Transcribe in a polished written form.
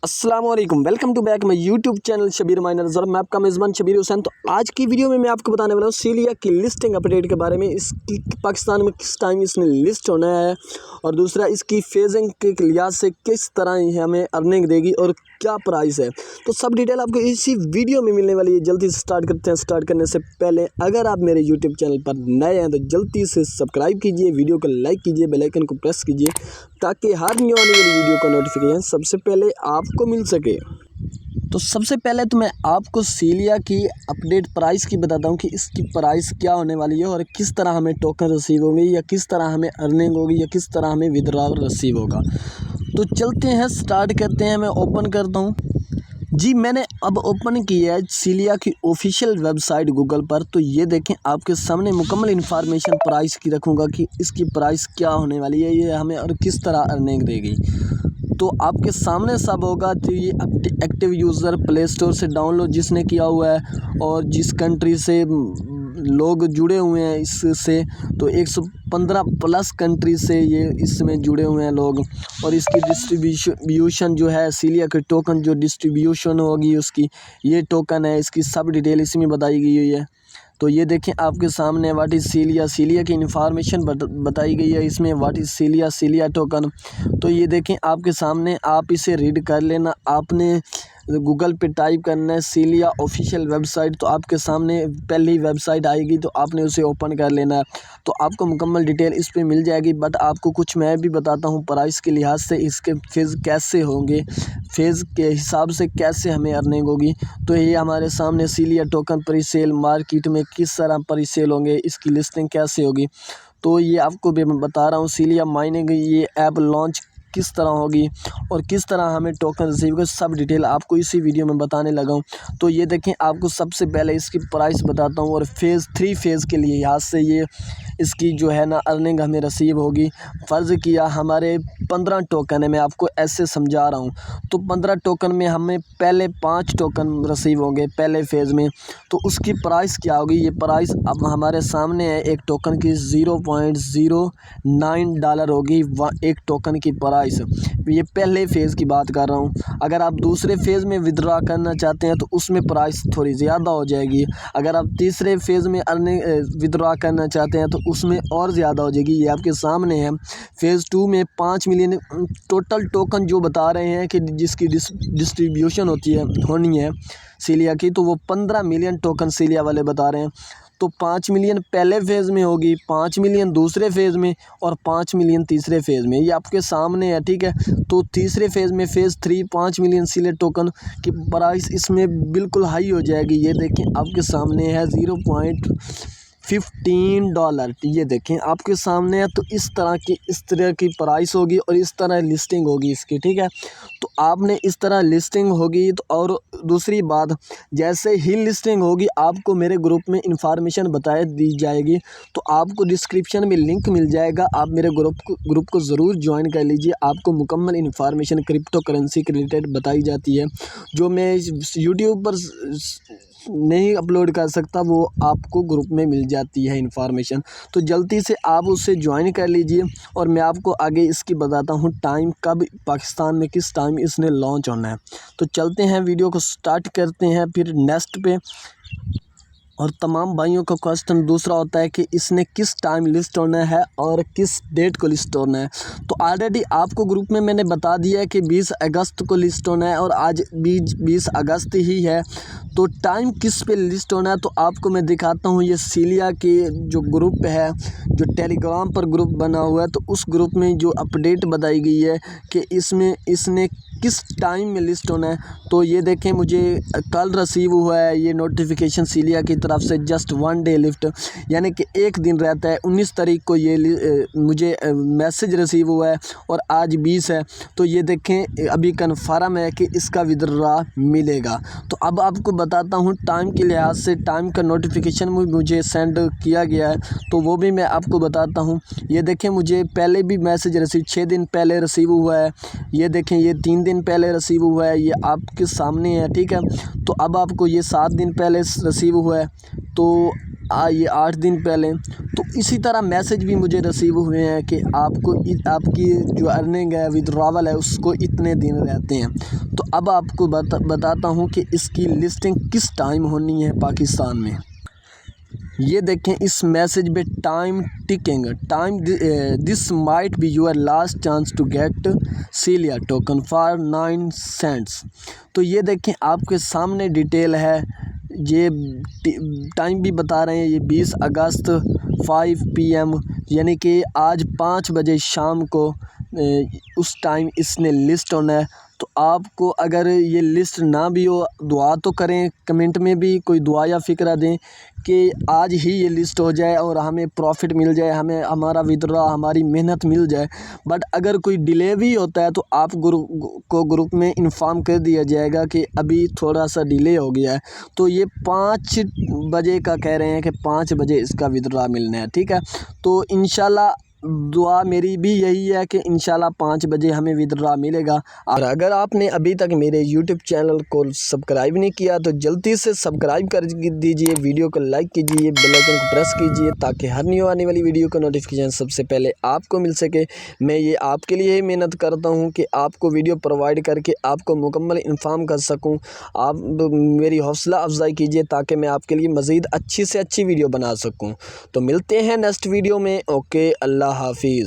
अस्सलाम वालेकुम, welcome to back my YouTube channel Shabir miners और मैं आपका मेज़बान शबीर हुसैन। तो आज की वीडियो में मैं आपको बताने वाला हूँ सीलिया की लिस्टिंग अपडेट के बारे में। इसकी पाकिस्तान में किस टाइम इसने लिस्ट होना है और दूसरा इसकी फेजिंग के लिहाज से किस तरह हमें अर्निंग देगी और क्या प्राइस है, तो सब डिटेल आपको इसी वीडियो में मिलने वाली है। जल्दी से स्टार्ट करते हैं। स्टार्ट करने से पहले अगर आप मेरे यूट्यूब चैनल पर नए हैं तो जल्दी से सब्सक्राइब कीजिए, वीडियो को लाइक कीजिए, बेल आइकन को प्रेस कीजिए ताकि हर न्यू आने वाली वीडियो का नोटिफिकेशन सबसे पहले आपको मिल सके। तो सबसे पहले तो मैं आपको सीलिया की अपडेट प्राइस की बताता हूँ कि इसकी प्राइस क्या होने वाली है और किस तरह हमें टोकन रिसीव होगी या किस तरह हमें अर्निंग होगी या किस तरह हमें विड्रॉल रिसीव होगा। तो चलते हैं, स्टार्ट करते हैं। मैं ओपन करता हूँ जी। मैंने अब ओपन किया है सीलिया की ऑफिशियल वेबसाइट गूगल पर। तो ये देखें, आपके सामने मुकम्मल इन्फॉर्मेशन प्राइस की रखूँगा कि इसकी प्राइस क्या होने वाली है, ये हमें और किस तरह अर्निंग देगी। तो आपके सामने सब होगा। तो ये एक्टिव यूज़र प्ले स्टोर से डाउनलोड जिसने किया हुआ है और जिस कंट्री से लोग जुड़े हुए हैं इससे, तो 115 प्लस कंट्री से ये इसमें जुड़े हुए हैं लोग। और इसकी डिस्ट्रीब्यूशन जो है, सीलिया के टोकन जो डिस्ट्रीब्यूशन होगी उसकी, ये टोकन है, इसकी सब डिटेल इसमें बताई गई हुई है। तो ये देखें आपके सामने व्हाट इज़ सीलिया, सीलिया की इन्फॉर्मेशन बताई गई है इसमें। What is Celia, Celia token. तो ये देखें आपके सामने, आप इसे रीड कर लेना। आपने गूगल पे टाइप करना है सीलिया ऑफिशियल वेबसाइट, तो आपके सामने पहली वेबसाइट आएगी, तो आपने उसे ओपन कर लेना है। तो आपको मुकम्मल डिटेल इस पे मिल जाएगी। बट आपको कुछ मैं भी बताता हूँ प्राइस के लिहाज से इसके फेज़ कैसे होंगे, फेज़ के हिसाब से कैसे हमें अर्निंग होगी। तो ये हमारे सामने सीलिया टोकन प्रीसेल मार्केट में किस तरह प्रीसेल होंगे, इसकी लिस्टिंग कैसे होगी, तो ये आपको भी मैं बता रहा हूँ। सीलिया माइनिंग ये ऐप लॉन्च किस तरह होगी और किस तरह हमें टोकन रिसीव होगा, सब डिटेल आपको इसी वीडियो में बताने लगा हूँ। तो ये देखें, आपको सबसे पहले इसकी प्राइस बताता हूँ और फेज़ 3 फेज़ के लिए यहाँ से ये इसकी जो है ना अर्निंग हमें रिसीव होगी। फ़र्ज़ किया हमारे 15 टोकन है, मैं आपको ऐसे समझा रहा हूँ। तो 15 टोकन में हमें पहले 5 टोकन रिसीव होंगे पहले फ़ेज़ में। तो उसकी प्राइस क्या होगी, ये प्राइस अब हमारे सामने है। एक टोकन की $0.09 होगी एक टोकन की प्राइस। ये पहले फ़ेज़ की बात कर रहा हूँ। अगर आप दूसरे फ़ेज़ में विड्रॉ करना चाहते हैं तो उसमें प्राइस थोड़ी ज़्यादा हो जाएगी। अगर आप तीसरे फ़ेज़ में अर्निंग विड्रॉ करना चाहते हैं तो उसमें और ज़्यादा हो जाएगी। ये आपके सामने है। फ़ेज़ 2 में 5 मिलियन टोटल टोकन जो बता रहे हैं कि जिसकी डिस्ट्रीब्यूशन होनी है सीलिया की, तो वो 15 मिलियन टोकन सीलिया वाले बता रहे हैं। तो 5 मिलियन पहले फ़ेज़ में होगी, 5 मिलियन दूसरे फ़ेज़ में और 5 मिलियन तीसरे फ़ेज़ में। ये आपके सामने है, ठीक है। तो तीसरे फ़ेज़ में फ़ेज़ 3 5 मिलियन सीलिया टोकन की प्राइस इसमें बिल्कुल हाई हो जाएगी। ये देखें आपके सामने है $0.15। ये देखें आपके सामने है। तो इस तरह की प्राइस होगी और इस तरह लिस्टिंग होगी इसकी, ठीक है। तो आपने इस तरह लिस्टिंग होगी। तो और दूसरी बात, जैसे ही लिस्टिंग होगी आपको मेरे ग्रुप में इंफॉर्मेशन दी जाएगी। तो आपको डिस्क्रिप्शन में लिंक मिल जाएगा, आप मेरे ग्रुप को ज़रूर ज्वाइन कर लीजिए। आपको मुकम्मल इन्फॉर्मेशन क्रिप्टो करेंसी के रिलेटेड बताई जाती है, जो मैं यूट्यूब पर नहीं अपलोड कर सकता, वो आपको ग्रुप में मिल जाती है इन्फॉर्मेशन। तो जल्दी से आप उसे ज्वाइन कर लीजिए और मैं आपको आगे इसकी बताता हूँ टाइम, कब पाकिस्तान में किस टाइम इसने लॉन्च होना है। तो चलते हैं, वीडियो को स्टार्ट करते हैं फिर नेक्स्ट पे। और तमाम भाइयों का क्वेश्चन दूसरा होता है कि इसने किस टाइम लिस्ट होना है और किस डेट को लिस्ट होना है। तो ऑलरेडी आपको ग्रुप में मैंने बता दिया है कि 20 अगस्त को लिस्ट होना है और आज 20 अगस्त ही है। तो टाइम किस पे लिस्ट होना है, तो आपको मैं दिखाता हूँ। ये सीलिया के जो ग्रुप है, जो टेलीग्राम पर ग्रुप बना हुआ है, तो उस ग्रुप में जो अपडेट बताई गई है कि इसने किस टाइम में लिस्ट होना है। तो ये देखें, मुझे कल रिसीव हुआ है ये नोटिफिकेशन सीलिया की तरफ से, जस्ट 1 डे लिफ्ट, यानी कि एक दिन रहता है। 19 तारीख को ये मुझे मैसेज रिसीव हुआ है और आज 20 है। तो ये देखें अभी कन्फर्म है कि इसका विड्रॉ मिलेगा। तो अब आपको बताता हूँ टाइम के लिहाज से, टाइम का नोटिफिकेशन मुझे सेंड किया गया है, तो वो भी मैं आपको बताता हूँ। ये देखें, मुझे पहले भी मैसेज रिसीव 6 दिन पहले रिसीव हुआ है। ये देखें, ये 3 दिन पहले रिसीव हुआ है, ये आपके सामने है, ठीक है। तो अब आपको ये 7 दिन पहले रिसीव हुआ है। तो ये 8 दिन पहले। तो इसी तरह मैसेज भी मुझे रिसीव हुए हैं कि आपकी जो अर्निंग है, विड्रॉवल है, उसको इतने दिन रहते हैं। तो अब आपको बताता हूँ कि इसकी लिस्टिंग किस टाइम होनी है पाकिस्तान में। ये देखें इस मैसेज पे time ticking, time this might be your last chance to get Celia token for 9 cents. तो ये देखें आपके सामने डिटेल है, ये टाइम भी बता रहे हैं, ये 20 अगस्त 5 PM, यानी कि आज 5 बजे शाम को उस टाइम इसने लिस्ट होना है। तो आपको अगर ये लिस्ट ना भी हो, दुआ तो करें, कमेंट में भी कोई दुआ या फ़िक्रा दें कि आज ही ये लिस्ट हो जाए और हमें प्रॉफिट मिल जाए, हमें हमारा विड्रॉ, हमारी मेहनत मिल जाए। बट अगर कोई डिले भी होता है तो आप ग्रुप में इन्फॉर्म कर दिया जाएगा कि अभी थोड़ा सा डिले हो गया है। तो ये 5 बजे का कह रहे हैं कि 5 बजे इसका विड्रॉ मिलना है, ठीक है। तो इंशाल्लाह दुआ मेरी भी यही है कि इंशाल्लाह 5 बजे हमें विड्रॉ मिलेगा। और अगर आपने अभी तक मेरे यूट्यूब चैनल को सब्सक्राइब नहीं किया तो जल्दी से सब्सक्राइब कर दीजिए, वीडियो को लाइक कीजिए, बेल आइकन को प्रेस कीजिए ताकि हर न्यू आने वाली वीडियो का नोटिफिकेशन सबसे पहले आपको मिल सके। मैं ये आपके लिए ही मेहनत करता हूँ कि आपको वीडियो प्रोवाइड करके आपको मुकम्मल इन्फॉर्म कर सकूँ। आप मेरी हौसला अफजाई कीजिए ताकि मैं आपके लिए मज़ीद अच्छी से अच्छी वीडियो बना सकूँ। तो मिलते हैं नेक्स्ट वीडियो में। ओके, अल्लाह हाफिज़।